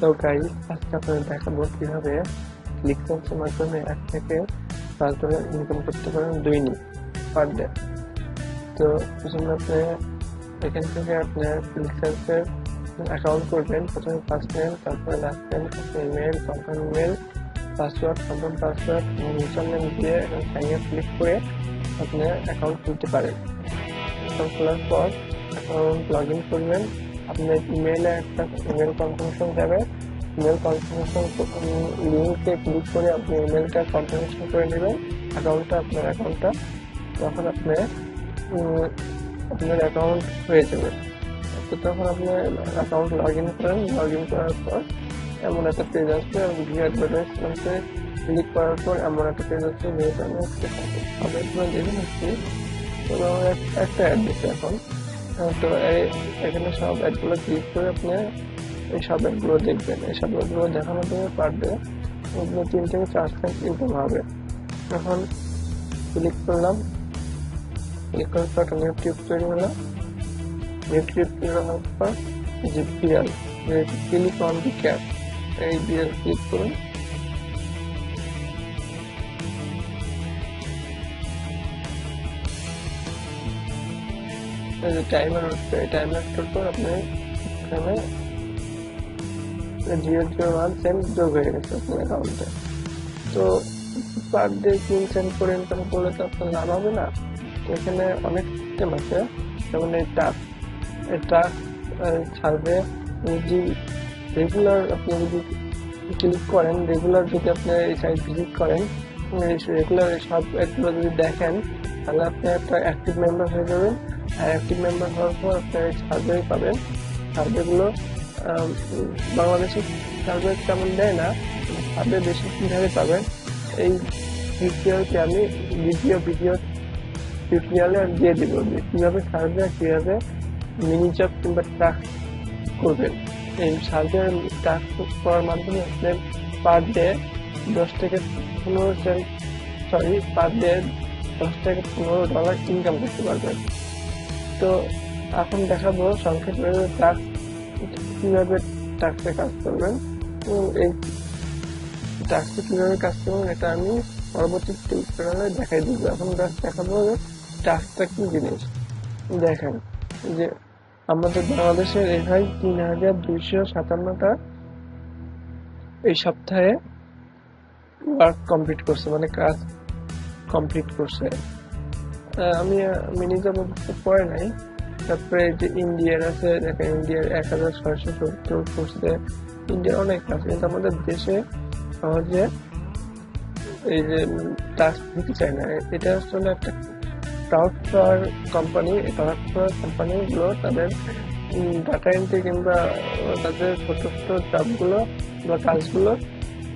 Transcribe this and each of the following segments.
তো গাইস, আজকে আপনাদের দেখাবো কিভাবে ক্লিকসেন্সের মাধ্যমে 1 থেকে $5 ইনকাম করতে পারেন দৈনিক পার ডে। তো প্রথমে আপনি এখান থেকে আপনার ক্লিকসেন্সের অ্যাকাউন্ট করবেন। প্রথমে ফার্স্ট নেম, তারপরে লাস্ট নেম, তারপরে email, confirm email, password, confirm password এবং ইউজার নেম দিয়ে এবং সাইন আপ ক্লিক করে আপনি অ্যাকাউন্ট খুলতে পারেন। অ্যাকাউন্ট খোলার পর অ্যাকাউন্ট লগ ইন করবেন। আপনার ইমেইলে একটা ইমেল কনফার্মেশন যাবে। ইমেল কনফার্মেশন লিঙ্কে ক্লিক করে আপনি ইমেলটা কনফার্মেশন করে নেবেন আপনার অ্যাকাউন্টটা। তখন আপনার অ্যাকাউন্ট হয়ে যাবে। তো তখন আপনি অ্যাকাউন্ট লগ ইন করেন। লগ ইন করার পর এমন একটা পেজ আসবে এবং ভিউ অ্যাডভার্টাইজমেন্টে ক্লিক করার পর এমন একটা পেজ আসবে যেহেতু আমি দেখে নিচ্ছি। তো একটা অ্যাড দিচ্ছে এখন। তো এখানে সব অ্যাডগুলো ক্লিক করে আপনি এই সব অ্যাডগুলো দেখবেন। এই সব অ্যাডগুলো দেখানোর জন্য পার ডে 3 থেকে 4 সেন্ট ইনকাম হবে। এখন ক্লিক করলাম। ক্লিক করার পর একটা নিউ টিপ তৈরি হলো। নিউ টিপ তৈরি হওয়ার পর যে বিয়াল, ক্লিক অন দি ক্যাপ, এই বিয়াল ক্লিক করুন। টাইমার হচ্ছে, এই টাইমারটার পর আপনি এখানে 0.01 সেন্ট যোগ হয়ে গেছে আপনার অ্যাকাউন্টে। তো পার ডে 3 সেন্ট করে ইনকাম করলে তো আপনার লাভ হবে না। তো এখানে অনেক সিস্টেম আছে, যেমন এই টাস্ক সার্ভে। যদি রেগুলার আপনি যদি ক্লিক করেন, রেগুলার যদি আপনি এই সাইট ভিজিট করেন, রেগুলার সব অ্যাডগুলো যদি দেখেন, তাহলে আপনি একটা অ্যাক্টিভ মেম্বার হয়ে যাবেন। আর অ্যাক্টিভ মেম্বার হওয়ার পর আপনি সার্ভে পাবেন। সার্ভেগুলো বাংলাদেশে সার্ভে তেমন দেয় না, সার্ভে বেশি কীভাবে পাবেন এই ভিডিওতে আমি ভিডিও টিউটোরিয়ালে দিয়ে দিব যে কীভাবে সার্ভে আর কীভাবে মিনি জব কিংবা টাস্ক করবেন। এই সার্ভে টাস্ক করার মাধ্যমে আপনি পার ডে 10 থেকে 15 সেন্ট পার ডে $10 থেকে $15 ইনকাম করতে পারবেন। তো এখন দেখাবো সংক্ষেপে টাস্ক কীভাবে টাস্কে কাজ করবেন। এই টাস্কে কীভাবে কাজ করবেন এটা আমি পরবর্তী টিউটোরিয়ালে দেখাই দিব। এখন দেখাবো যে টাস্কটা কি জিনিস। দেখেন যে আমাদের বাংলাদেশের এভাবে 3257টা এই সপ্তাহে ওয়ার্ক কমপ্লিট করছে, মানে কাজ কমপ্লিট করছে। আমি মিনি জব পড়ে নাই। তারপরে যে ইন্ডিয়ার আছে, দেখেন ইন্ডিয়ার 1670 করছে। ইন্ডিয়ার অনেক আছে, কিন্তু আমাদের দেশে সহজে এই যে টাস্ক দিতে চায় না। এটা আসলে একটা ক্রাউডফ্লাওয়ার কোম্পানি। এই ক্রাউডফ্লাওয়ার কোম্পানিগুলো তাদের ডাটা এন্ট্রি কিংবা তাদের ছোট ছোট জবগুলো বা কাজগুলো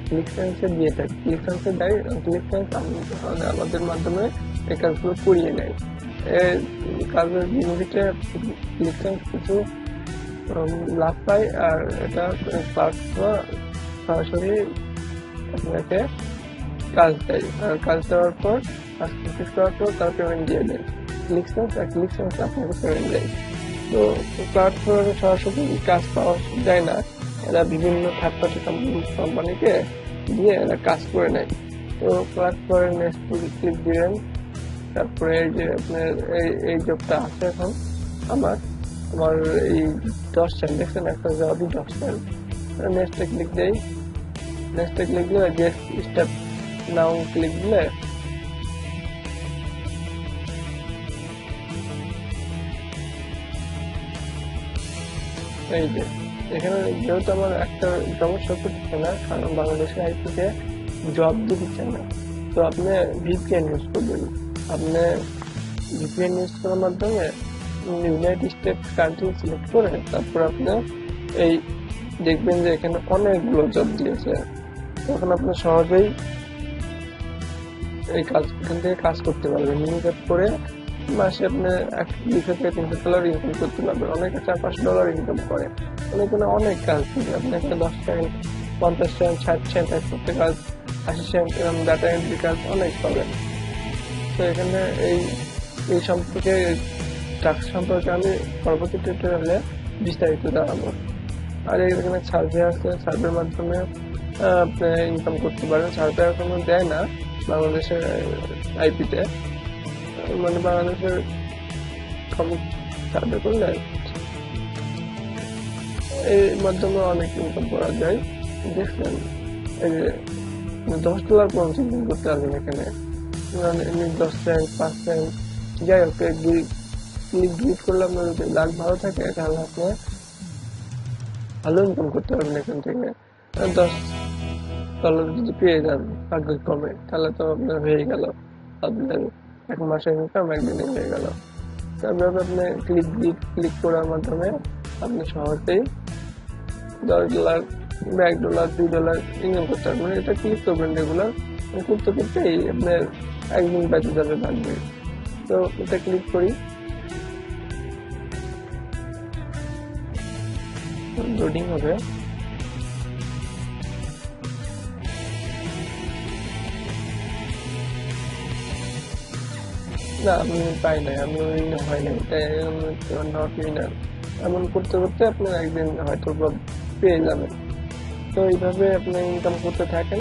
ক্লিকসেন্সে দিয়ে থাকে। ক্লিকসেন্সে দেয়, ক্লিকসেন্স আমাদের মাধ্যমে এই কাজগুলো করিয়ে নেয়। কাজের বিনিময়ে ক্লিকসেন্স কিছু লাভ পায়, আর এটা ক্লাউডফ্লাওয়ার সরাসরি আপনাকে কাজ দেয়। আর কাজ দেওয়ার পর কাজ কমপ্লিট করার পর তারা পেমেন্ট দিয়ে দেয়। ক্লিকসেন্স আপনাকে পেমেন্ট দেয়। তো ক্লাউডফ্লাওয়ারে সরাসরি কাজ পাওয়া যায় না, এরা বিভিন্ন থার্ড পার্টি কোম্পানিকে দিয়ে এরা কাজ করে নেয়। তো ক্লাউডফ্লাওয়ারে নেক্সট ক্লিক দিবেন। তারপরে এই যে আপনার এই জবটা আছে এখন আমার এই 10 সেন্ট দেখছেন, একটা জবই 10 সেন্ট। নেক্সটে ক্লিক দেই। নেক্সটে ক্লিক দিলে গেট স্টেপ নাও ক্লিক দিলে এই যে এখানে যেহেতু আমার একটা সমস্যা করছে না, কারণ বাংলাদেশের আইপিতে জব দিচ্ছে না। তো আপনি ভিপিএন ইউজ করবেন। আপনি ভিপিএন ইউজ করার মাধ্যমে ইউনাইটেড স্টেটস কান্ট্রি সিলেক্ট করে তারপর আপনি এই দেখবেন যে এখানে অনেকগুলো জব দিয়েছে। তখন আপনি সহজেই এই এখান থেকে কাজ করতে পারবেন। মিনি জব করে মাসে আপনি $200 থেকে $300 ইনকাম করতে পারবেন। অনেকে $400-500 ইনকাম করে। এখানে অনেক কাজ দিবে। আপনি এখানে 10 সেন্ট, 50 সেন্ট, 60 সেন্ট, 1 কাজ, 80 সেন্ট, এরকম ডাটা এন্ট্রি কাজ অনেক পাবেন। তো এখানে এই সম্পর্কে টাস্ক সম্পর্কে আমি পরবর্তী টিউটোরিয়ালে বিস্তারিত জানাবো। আর এখানে সার্ভে আছে, সার্ভের মাধ্যমে আপনি ইনকাম করতে পারেন। সার্ভে এখনো দেয় না বাংলাদেশের আইপিতে, মানে বাংলাদেশের সার্ভে করলে এই মাধ্যমে অনেক ইনকাম করা যায়। দেখছেন এই যে $10 পর্যন্ত ইনকাম করতে পারবেন এখানে, মানে 10 সেন্ট 5 সেন্ট যাই হোক, ক্লিক করলে আপনার যদি লাখ ভালো থাকে তাহলে আপনি ভালো ইনকাম করতে পারবেন এখান থেকে। $10 যদি পেয়ে যান ভাগ্যক্রমে তাহলে তো আপনার হয়ে গেল, আপনার 1 মাসের ইনকাম একদিনে হয়ে গেল। তারপরে আপনি ক্লিক করার মাধ্যমে আপনি সহজেই $10 বা $1 $2 ইনকাম করতে পারবেন। এটা ক্লিক করবেন রেগুলার, করতে করতেই আপনার একদিন বেঁচে যাবে ভাগ্যে। তো এটা ক্লিক করি, লোডিং হবে। না আমি পাই নাই, আমি উইনার হয় নাই, তাই নট উইনার। এমন করতে করতে আপনার একদিন হয়তো পেয়ে যাবেন। তো এইভাবে আপনি ইনকাম করতে থাকেন।